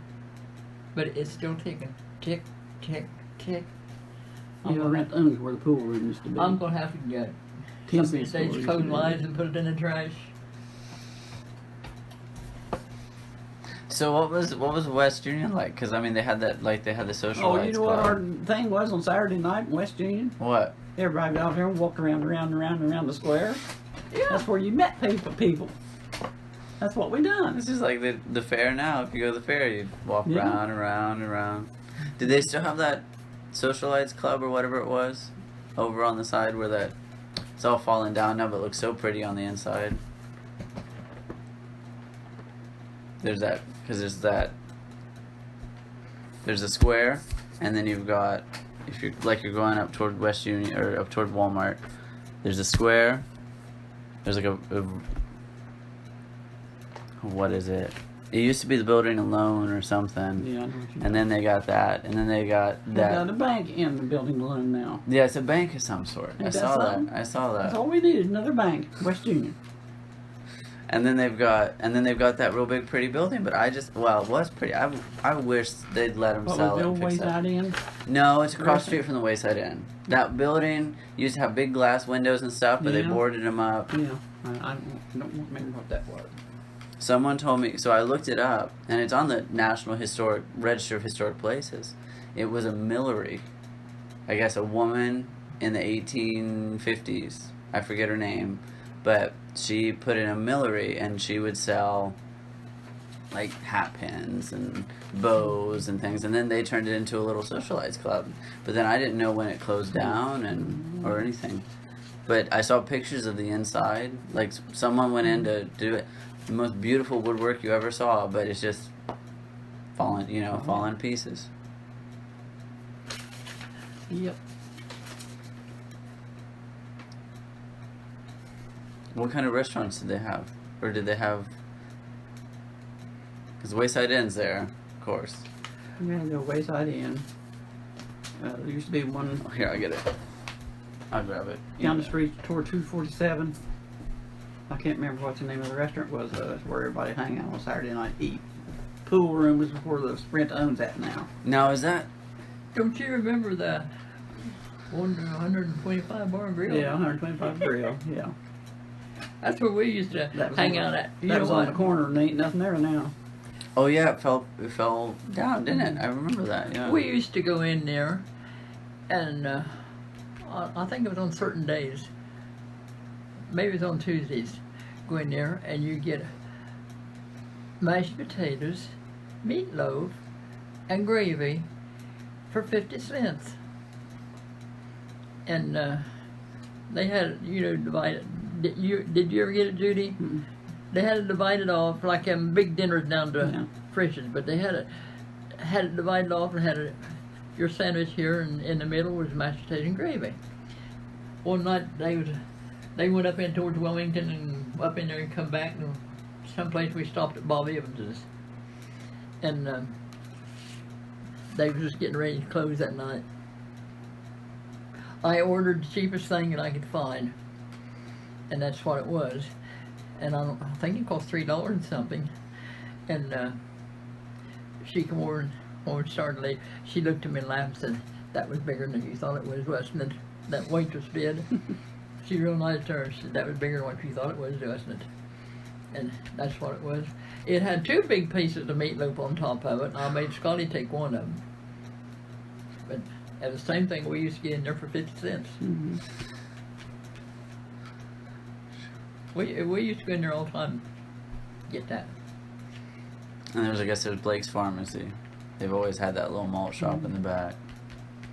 but it's still ticking. Tick, tick, tick. You know, rent owns where the pool room used to be. I'm gonna have to get Ten some of cent these store clothes used to be. lines and put it in the trash. So what was West Union like? Because I mean they had the social Oh, lights you know what our club. thing was on Saturday night in West Union? What? Everybody got out there and walked around the square. Yeah. That's where you met people. That's what we done. This is like the fair now. If you go to the fair, you walk Yeah. round and round and round. Did they still have that socialites club or whatever it was over on the side where that it's all falling down now, but it looks so pretty on the inside? There's that because there's a square, and then you've got if you're going up toward West Union or up toward Walmart. There's a square. There's like a what is it? It used to be the building alone or something. Yeah, I know what you mean. And then they got that, and then they got They that. got a bank in the building alone now. Yeah, it's a bank of some sort. I Ain't that saw that. something? I saw That's that. all we needed, another bank, West Union. And then they've got that real big pretty building. But it was pretty. I wish they'd let them What sell was it. the And old fix it. Wayside Inn? No, it's across the Really? street from the Wayside Inn. That building used to have big glass windows and stuff, but they Yeah. boarded them up. Yeah, I don't remember what that was. Someone told me, so I looked it up, and it's on the National Historic Register of Historic Places. It was a millery. I guess a woman in the 1850s. I forget her name, but she put in a millery, and she would sell like hat pins and bows and things, and then they turned it into a little socialites club. But then I didn't know when it closed down or anything. But I saw pictures of the inside. Like someone went in to do it. The most beautiful woodwork you ever saw, but it's just falling to pieces. Yep. What kind of restaurants did they have? Or did they have... Because Wayside Inn's there, of course. Yeah, the Wayside Inn. There used to be one Oh, here, I'll get it. I'll grab it. down the street toward 247. I can't remember what the name of the restaurant was. That's where everybody hang out on Saturday night eat. Pool room is where the rent owns at now. Now, is that... Don't you remember the 125 bar grill? Yeah, 125 grill. Yeah, That's where we used to that was hang on, out at. You That know was on what? the corner, and ain't nothing there now. Oh, yeah, it fell down, didn't it? I remember that, yeah. We used to go in there, and I think it was on certain days. Maybe it was on Tuesdays. Go in there, and you get mashed potatoes, meatloaf, and gravy for 50 cents. And They had it, divided. Did you ever get it, Judy? Mm. They had it divided off like having big dinners down to Yeah. Frisch's, but they had it divided off and had your sandwich here, and in the middle was mashed potatoes and gravy. One night they went up in towards Wilmington and up in there and come back, and someplace we stopped at Bob Evans's, and they was just getting ready to close that night. I ordered the cheapest thing that I could find, and that's what it was. And I think it cost $3 and something. And she come over and started late. She looked at me and laughed and said, "That was bigger than you thought it was, wasn't it?" That waitress did. She real nice to her. She said, "That was bigger than what you thought it was, wasn't it?" And that's what it was. It had 2 big pieces of meatloaf on top of it, and I made Scotty take one of them. But it was the same thing we used to get in there for 50 cents. Mm-hmm. We used to go in there all the time, get that. And I guess there's Blake's Pharmacy. They've always had that little malt shop in the back.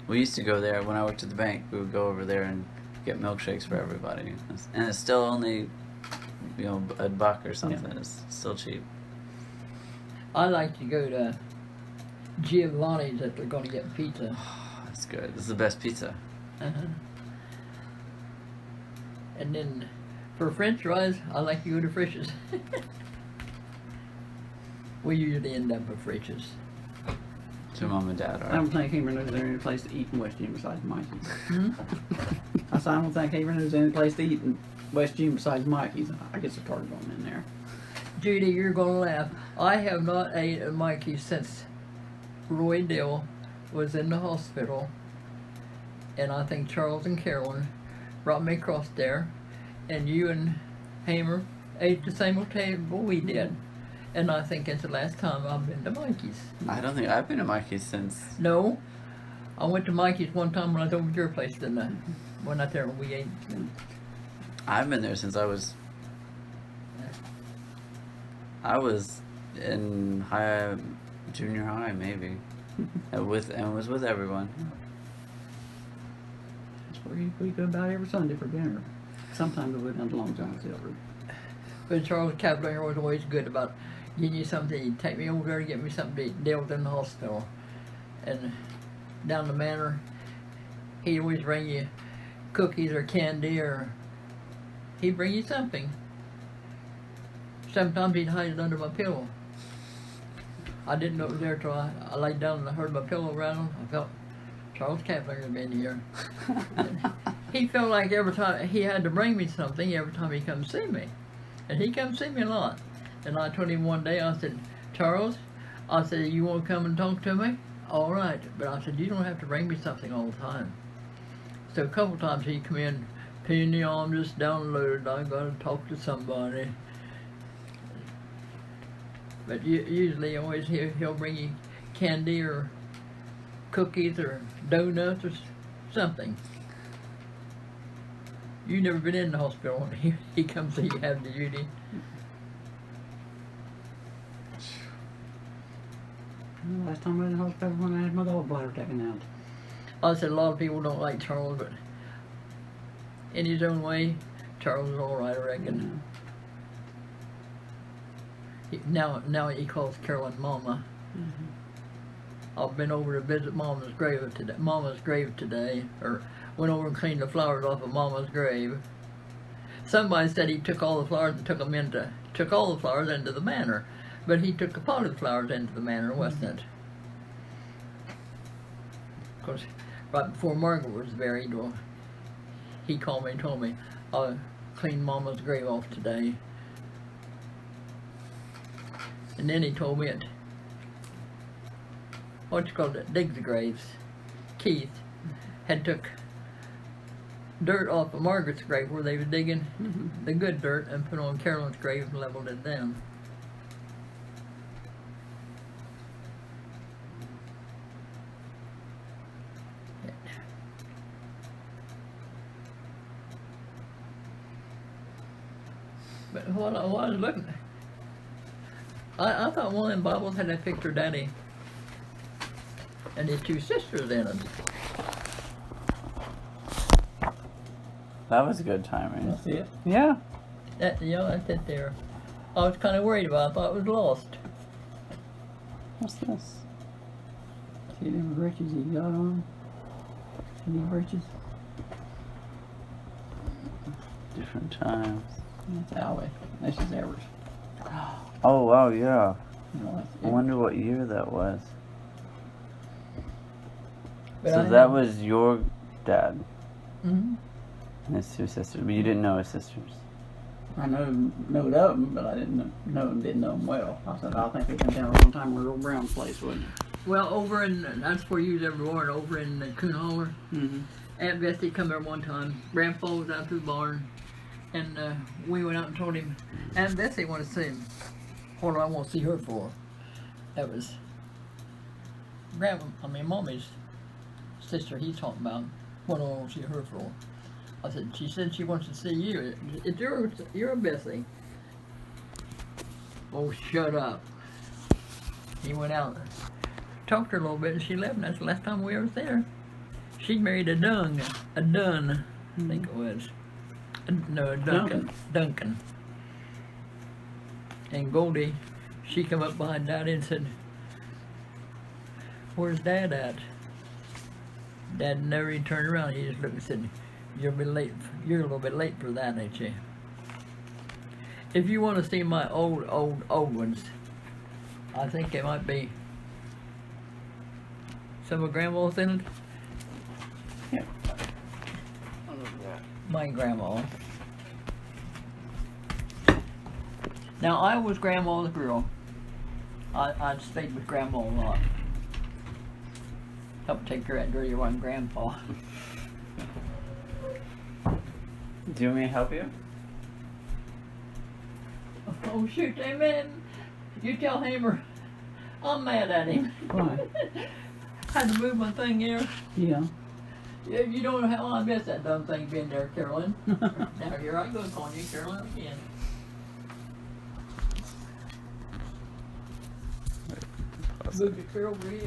We used to go there when I worked at the bank. We would go over there and get milkshakes for everybody, and it's still only, $1 or something. Yeah. It's still cheap. I like to go to Giovanni's if they're going to get pizza. That's good. This is the best pizza. Uh-huh. And then for French fries, I like to go to Frisch's. We usually end up at Frisch's. To Mom and Dad I are. don't think Hamer knows there's any place to eat in West June besides Mikey's. Hmm? I said, I don't think Hamer knows any place to eat in West June besides Mikey's. I guess a target on in there. Judy, you're going to laugh. I have not ate at Mikey's since Roy Dill was in the hospital, and I think Charles and Carolyn brought me across there, and you and Hamer ate the same old table we did. And I think it's the last time I've been to Mikey's. I don't think I've been to Mikey's since. No, I went to Mikey's one time when I was over at your place, didn't I? When out there when we ate. I've been there since I was in junior high maybe, and was with everyone. That's where we go about every Sunday for dinner. Sometimes we go down to Long John Silver. But Charles Cavalier was always good about getting you something. He'd take me over there to get me something to eat. Dale was in the hospital. And down the manor, he'd always bring you cookies or candy, or he'd bring you something. Sometimes he'd hide it under my pillow. I didn't know it was there till I laid down and I heard my pillow rattle. I felt Charles Cavalier had been here. He felt like every time he had to bring me something every time he come see me. And he come see me a lot. And I told him one day, I said, "Charles," I said, "you want to come and talk to me? All right." But I said, "You don't have to bring me something all the time." So a couple times he'd come in, "Penny, I'm just downloaded. I got to talk to somebody." But usually always he'll bring you candy or cookies or donuts or something. You never been in the hospital. He comes see you have the duty. Last time I was in the hospital when I had my gallbladder taken out. I said a lot of people don't like Charles, but in his own way, Charles is all right, I reckon. Now he calls Carolyn Mama. Mm-hmm. I've been over to visit Mama's grave today, or went over and cleaned the flowers off of Mama's grave. Somebody said he took all the flowers and took all the flowers into the manor, but he took the potted flowers into the manor, wasn't it? Of course, right before Margaret was buried, well, he called me and told me, "I'll clean Mama's grave off today." And then he told me dig the graves. Keith had took dirt off of Margaret's grave where they were digging the good dirt and put on Carolyn's grave and leveled it down. But while I was looking, I thought one of them Bibles had that picture of Daddy and his 2 sisters in it. That was good timing. That's it. Yeah. That's it there. I was kind of worried about it. I thought it was lost. What's this? See them britches he got on? See these britches? Different times. That's Allie. This is ours. Oh wow, yeah. You know, I wonder what year that was. But So I that had- was your dad Mhm. and his two sisters, but you didn't know his sisters. I knowed of them, but I didn't know them well. I said, I think they come down around time where Old Brown's place, wouldn't it? Well, over in, that's where you was ever born, over in Coon Holler. Mm-hmm. Aunt Bessie come there one time. Grandpa was out to the barn, and we went out and told him, Aunt Bessie wanted to see him. What do I want to see her for? That was Mommy's sister he's talking about. What do I want to see her for? I said, she said she wants to see you. It's your Bessie. Oh, shut up. He went out, talked to her a little bit, and she left, and that's the last time we ever seen her. She married a Dunn, I think it was. No, Duncan. And Goldie, she come up behind Daddy and said, "Where's Dad at?" Dad never even turned around. He just looked and said, "You're a bit late. You're a little bit late for that, ain't you?" If you want to see my old ones, I think it might be some of Grandma's in it. Yeah. My grandma. Now I was Grandma's girl. I stayed with Grandma a lot. Helped take care of that dirty one Grandpa. Do you want me to help you? Oh shoot, amen. You tell Hammer I'm mad at him. Why? Had to move my thing here. Yeah. Yeah, you don't know how I missed that dumb thing being there, Carolyn. Now here I go calling you Carolyn again. Move your chair over here.